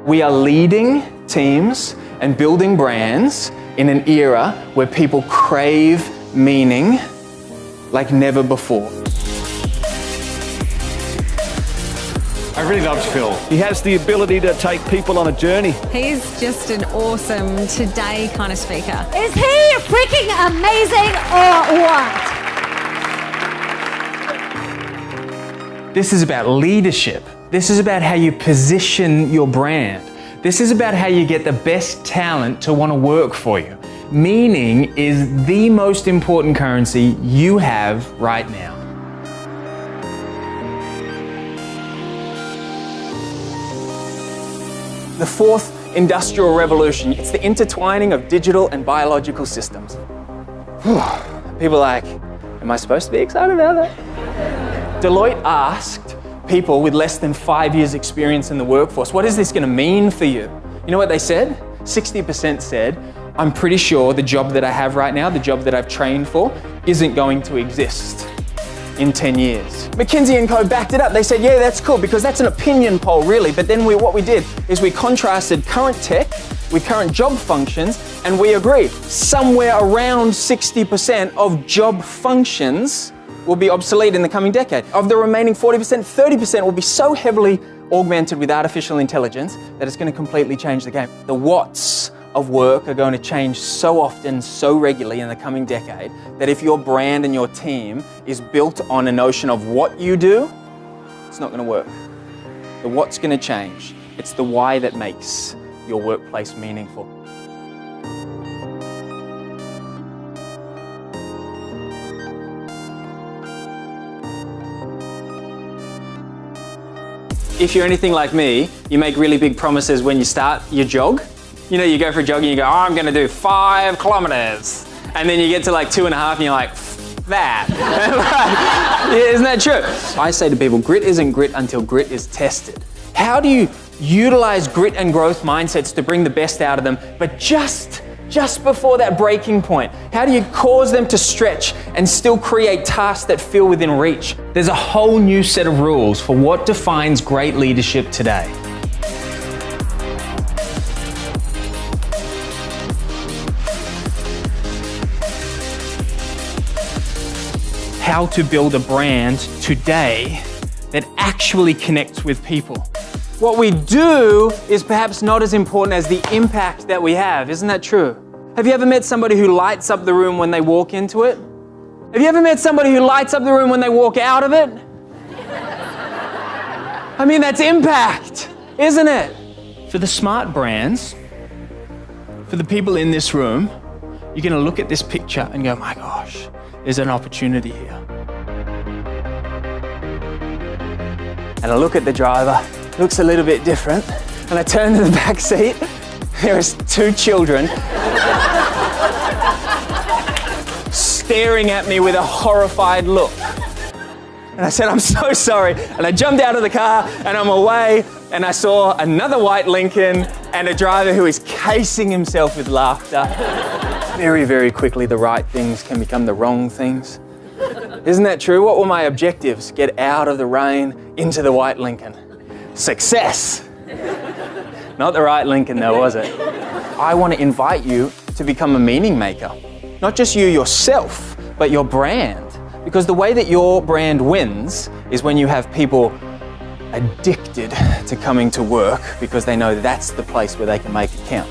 We are leading teams and building brands in an era where people crave meaning like never before. I really loved Phill. He has the ability to take people on a journey. He's just an awesome today kind of speaker. Is he freaking amazing or what? This is about leadership. This is about how you position your brand. This is about how you get the best talent to want to work for you. Meaning is the most important currency you have right now. The fourth industrial revolution, it's the intertwining of digital and biological systems. People are like, am I supposed to be excited about that? Deloitte asked people with less than 5 years experience in the workforce, what is this going to mean for you? You know what they said? 60% said, I'm pretty sure the job that I have right now, the job that I've trained for, isn't going to exist in 10 years. McKinsey & Co backed it up. They said, yeah, that's cool, because that's an opinion poll, really. But then what we did is we contrasted current tech with current job functions, and we agreed somewhere around 60% of job functions will be obsolete in the coming decade. Of the remaining 40%, 30% will be so heavily augmented with artificial intelligence that it's going to completely change the game. The whats of work are going to change so often, so regularly in the coming decade that if your brand and your team is built on a notion of what you do, it's not going to work. The what's going to change. It's the why that makes your workplace meaningful. If you're anything like me, you make really big promises when you start your jog. You know, you go for a jog and you go, oh, I'm going to do 5 kilometers. And then you get to like 2.5 and you're like, that. Yeah, isn't that true? I say to people, grit isn't grit until grit is tested. How do you utilize grit and growth mindsets to bring the best out of them, but just before that breaking point? How do you cause them to stretch and still create tasks that feel within reach? There's a whole new set of rules for what defines great leadership today. How to build a brand today that actually connects with people. What we do is perhaps not as important as the impact that we have. Isn't that true? Have you ever met somebody who lights up the room when they walk into it? Have you ever met somebody who lights up the room when they walk out of it? I mean, that's impact, isn't it? For the smart brands, for the people in this room, you're going to look at this picture and go, my gosh, there's an opportunity here. And I look at the driver, looks a little bit different, and I turn to the back seat, there is 2 children staring at me with a horrified look. And I said, I'm so sorry. And I jumped out of the car and I'm away, and I saw another white Lincoln and a driver who is casing himself with laughter. Very, very quickly, the right things can become the wrong things. Isn't that true? What were my objectives? Get out of the rain, into the white Lincoln. Success! Not the right Lincoln though, was it? I want to invite you to become a meaning maker. Not just you yourself, but your brand. Because the way that your brand wins is when you have people addicted to coming to work because they know that's the place where they can make it count.